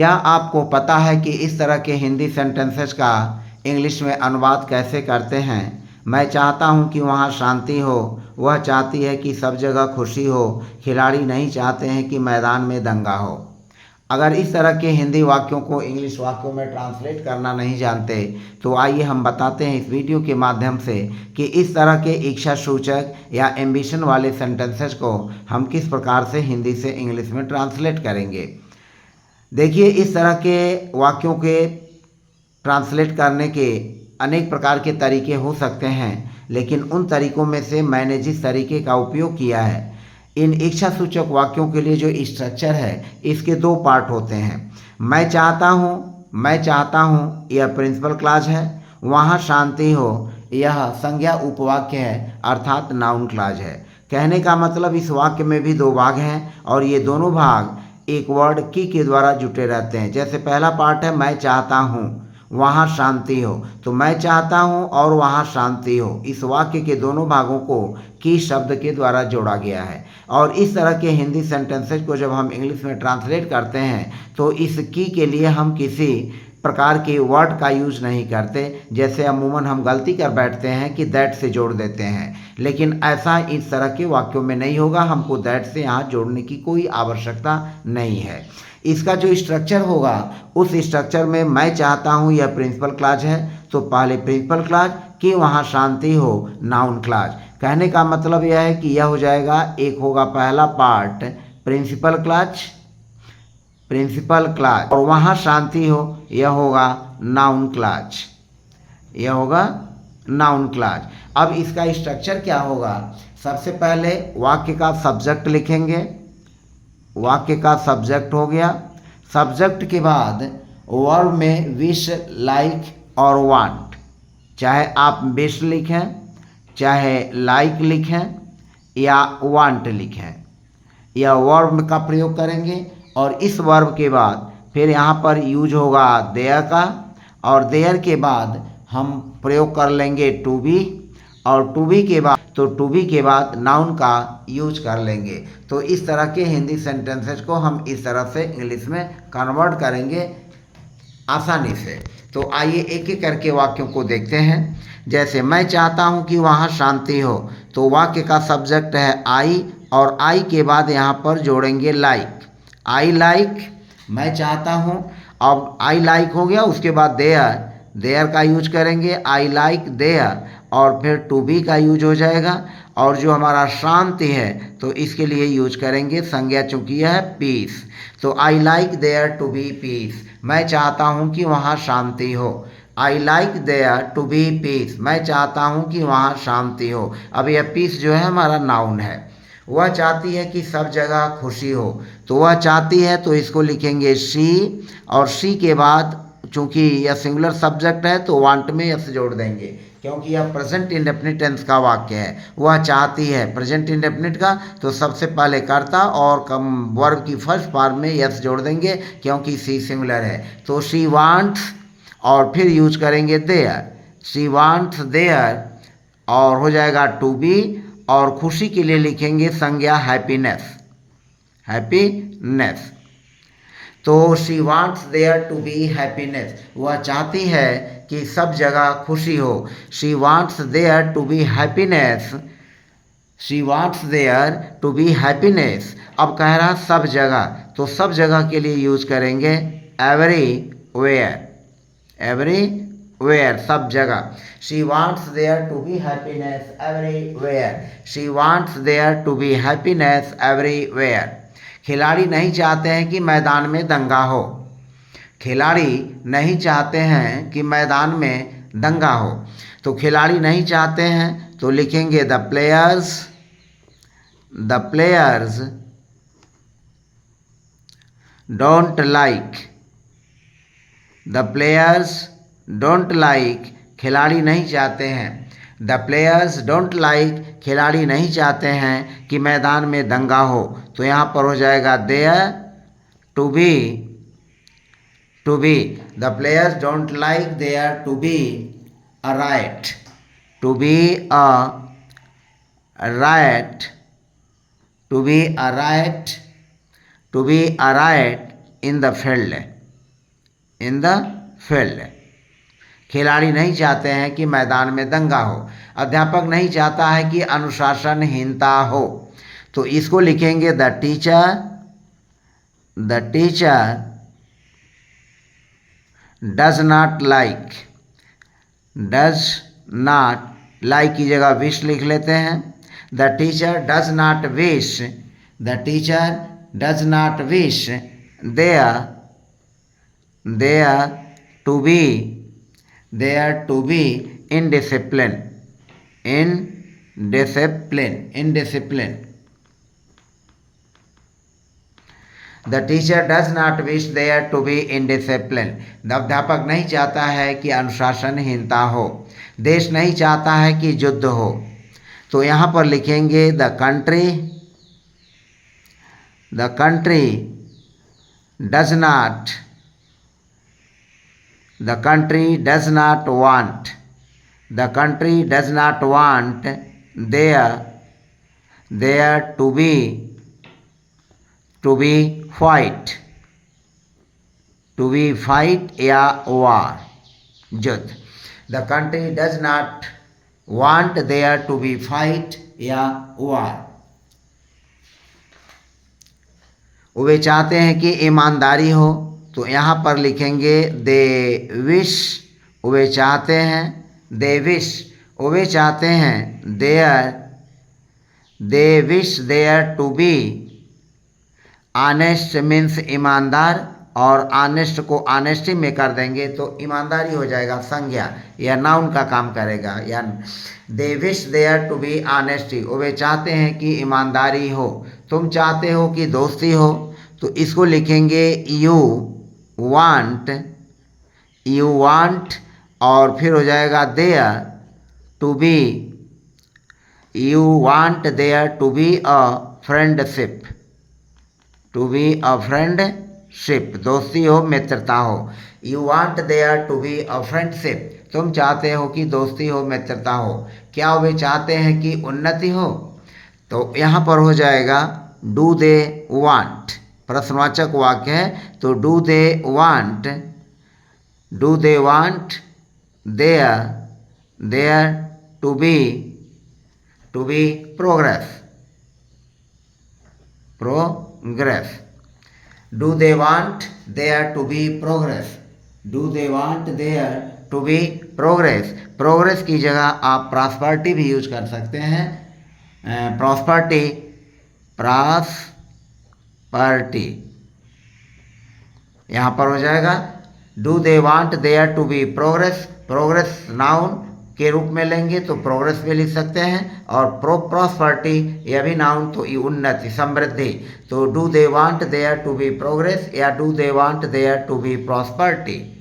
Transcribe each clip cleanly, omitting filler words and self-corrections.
क्या आपको पता है कि इस तरह के हिंदी सेंटेंसेस का इंग्लिश में अनुवाद कैसे करते हैं? मैं चाहता हूं कि वहां शांति हो, वह चाहती है कि सब जगह खुशी हो, खिलाड़ी नहीं चाहते हैं कि मैदान में दंगा हो। अगर इस तरह के हिंदी वाक्यों को इंग्लिश वाक्यों में ट्रांसलेट करना नहीं जानते तो आइए हम बताते हैं इस वीडियो के माध्यम से कि इस तरह के इच्छा सूचक या एम्बिशन वाले सेंटेंसेस को हम किस प्रकार से हिंदी से इंग्लिश में ट्रांसलेट करेंगे। देखिए, इस तरह के वाक्यों के ट्रांसलेट करने के अनेक प्रकार के तरीके हो सकते हैं, लेकिन उन तरीकों में से मैंने जिस तरीके का उपयोग किया है, इन इच्छा सूचक वाक्यों के लिए जो स्ट्रक्चर है इसके दो पार्ट होते हैं। मैं चाहता हूँ यह प्रिंसिपल क्लॉज है, वहाँ शांति हो यह संज्ञा उपवाक्य है अर्थात नाउन क्लॉज है। कहने का मतलब इस वाक्य में भी दो भाग हैं और ये दोनों भाग एक वर्ड की के द्वारा जुटे रहते हैं। जैसे पहला पार्ट है मैं चाहता हूँ वहाँ शांति हो, तो मैं चाहता हूँ और वहाँ शांति हो, इस वाक्य के दोनों भागों को की शब्द के द्वारा जोड़ा गया है। और इस तरह के हिंदी सेंटेंसेस को जब हम इंग्लिश में ट्रांसलेट करते हैं तो इस की के लिए हम किसी प्रकार के वर्ड का यूज नहीं करते। जैसे अमूमन हम गलती कर बैठते हैं कि दैट से जोड़ देते हैं, लेकिन ऐसा इस तरह के वाक्यों में नहीं होगा। हमको दैट से यहाँ जोड़ने की कोई आवश्यकता नहीं है। इसका जो स्ट्रक्चर होगा उस स्ट्रक्चर में मैं चाहता हूँ यह प्रिंसिपल क्लॉज है, तो पहले प्रिंसिपल क्लॉज कि वहाँ शांति हो नाउन क्लॉज। कहने का मतलब यह है कि यह हो जाएगा, एक होगा पहला पार्ट प्रिंसिपल क्लॉज और वहाँ शांति हो यह होगा नाउन क्लॉज। अब इसका स्ट्रक्चर क्या होगा? सबसे पहले वाक्य का सब्जेक्ट लिखेंगे, वाक्य का सब्जेक्ट हो गया। सब्जेक्ट के बाद वर्ब में विश, लाइक और वांट, चाहे आप विश लिखें, चाहे लाइक लिखें या वांट लिखें, यह वर्ब का प्रयोग करेंगे। और इस वर्ब के बाद फिर यहाँ पर यूज होगा देयर का, और देयर के बाद हम प्रयोग कर लेंगे टू बी, और टू बी के बाद नाउन का यूज कर लेंगे। तो इस तरह के हिंदी सेंटेंसेस को हम इस तरह से इंग्लिश में कन्वर्ट करेंगे आसानी से। तो आइए एक एक करके वाक्यों को देखते हैं। जैसे मैं चाहता हूँ कि वहाँ शांति हो, तो वाक्य का सब्जेक्ट है आई और आई के बाद यहाँ पर जोड़ेंगे लाइक। आई लाइक, मैं चाहता हूँ। अब आई लाइक हो गया, उसके बाद देयर का यूज करेंगे, आई लाइक देयर, और फिर टू बी का यूज हो जाएगा। और जो हमारा शांति है तो इसके लिए यूज करेंगे संज्ञा, चूंकि यह है पीस, तो I like there to be peace, मैं चाहता हूँ कि वहाँ शांति हो। I like there to be peace, मैं चाहता हूँ कि वहाँ शांति हो। अब यह पीस जो है हमारा नाउन है। वह चाहती है कि सब जगह खुशी हो, तो वह चाहती है तो इसको लिखेंगे शी, और शी के बाद चूंकि यह सिंगुलर सब्जेक्ट है तो वांट में यस जोड़ देंगे, क्योंकि यह प्रेजेंट इंडेफिनिट टेंस का वाक्य है। वह चाहती है प्रेजेंट इंडेफिनिट का, तो सबसे पहले कर्ता और कम वर्ब की फर्स्ट फॉर्म में यस जोड़ देंगे, क्योंकि सी सिंगुलर है। तो शी वांट्स, और फिर यूज करेंगे देयर, शी वांट्स देयर, और हो जाएगा टू बी, और खुशी के लिए लिखेंगे संज्ञा हैप्पीनेस। तो she wants there to be happiness, वह चाहती है कि सब जगह खुशी हो। She wants there to be happiness, she wants there to be happiness. अब कह रहा सब जगह, तो सब जगह के लिए यूज करेंगे एवरीवेयर, सब जगह। She wants there to be happiness everywhere, she wants there to be happiness everywhere. खिलाड़ी नहीं चाहते हैं कि मैदान में दंगा हो, खिलाड़ी नहीं चाहते हैं कि मैदान में दंगा हो, तो खिलाड़ी नहीं चाहते हैं तो लिखेंगे the players don't like, the players don't like, खिलाड़ी नहीं चाहते हैं। द प्लेयर्स डोंट लाइक, खिलाड़ी नहीं चाहते हैं कि मैदान में दंगा हो, तो यहाँ पर हो जाएगा there to be, the players don't like there to be a right, to be a right in the field, in the field. खिलाड़ी नहीं चाहते हैं कि मैदान में दंगा हो। अध्यापक नहीं चाहता है कि अनुशासनहीनता हो। तो इसको लिखेंगे the teacher does not like की जगह विश लिख लेते हैं। The teacher does not wish there to be indiscipline. The teacher does not wish there to be indiscipline. अध्यापक नहीं चाहता है कि अनुशासनहीनता हो। देश नहीं चाहता है कि युद्ध हो। तो यहाँ पर लिखेंगे the country does not want there to be fight या war, युद्ध। The country does not want there to be fight या war। वे चाहते हैं कि ईमानदारी हो। तो यहाँ पर लिखेंगे they wish there to be honest means ईमानदार, और ऑनेस्ट को ऑनेस्टी में कर देंगे तो ईमानदारी हो जाएगा, संज्ञा या नाउन का काम करेगा। या they wish there to be honesty, वे चाहते हैं कि ईमानदारी हो। तुम चाहते हो कि दोस्ती हो। तो इसको लिखेंगे यू वांट और फिर हो जाएगा there to be, you want there to be a friendship, दोस्ती हो, मित्रता हो। You want there to be a friendship, तुम चाहते हो कि दोस्ती हो, मित्रता हो। क्या वे चाहते हैं कि उन्नति हो? तो यहाँ पर हो जाएगा डू दे वांट, प्रश्नवाचक वाक्य है। तो do they want there to be progress. Do they want there to be progress. Progress की जगह आप प्रॉस्पर्टी भी यूज कर सकते हैं। प्रॉस्पर्टी यहाँ पर हो जाएगा do they want there to be progress noun के रूप में लेंगे तो प्रोग्रेस भी लिख सकते हैं, और प्रॉस्पर्टी यह भी नाउन, तो उन्नति, समृद्धि। तो do they want there to be progress या do they want there to be prosperity.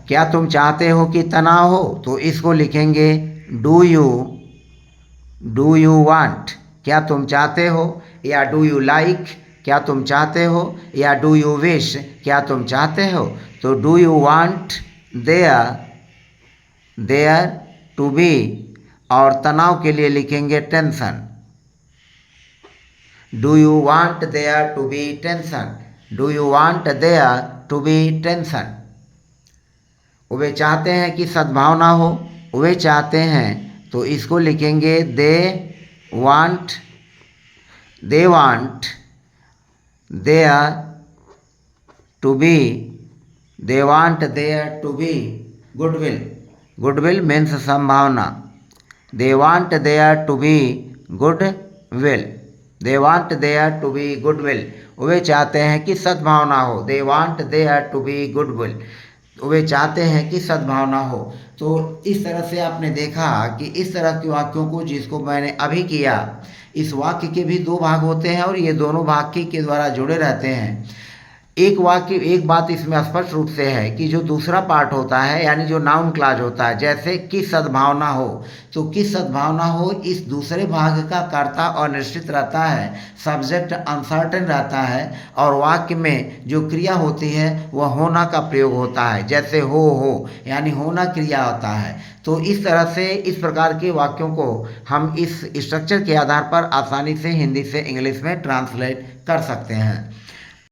क्या तुम चाहते हो कि तनाव हो? तो इसको लिखेंगे डू यू वांट, क्या तुम चाहते हो, या डू यू लाइक, क्या तुम चाहते हो, या डू यू विश, क्या तुम चाहते हो। तो do you want there to be, और तनाव के लिए लिखेंगे tension. Do you want there to be tension. वे चाहते हैं कि सद्भावना हो, वे चाहते हैं, तो इसको लिखेंगे they want there to be goodwill means संभावना। They want there to be goodwill, वे चाहते हैं कि सद्भावना हो। They want there to be goodwill, वे चाहते हैं कि सद्भावना हो। तो इस तरह से आपने देखा कि इस तरह के वाक्यों को, जिसको मैंने अभी किया, इस वाक्य के भी दो भाग होते हैं और ये दोनों वाक्य के द्वारा जुड़े रहते हैं। एक बात इसमें स्पष्ट रूप से है कि जो दूसरा पार्ट होता है, यानी जो नाउन क्लॉज होता है, जैसे कि सद्भावना हो, तो किस सद्भावना हो, इस दूसरे भाग का कर्ता अनिश्चित रहता है, सब्जेक्ट अनसर्टेन रहता है, और वाक्य में जो क्रिया होती है वह होना का प्रयोग होता है, जैसे हो यानी होना क्रिया होता है। तो इस तरह से इस प्रकार के वाक्यों को हम इस स्ट्रक्चर के आधार पर आसानी से हिंदी से इंग्लिश में ट्रांसलेट कर सकते हैं।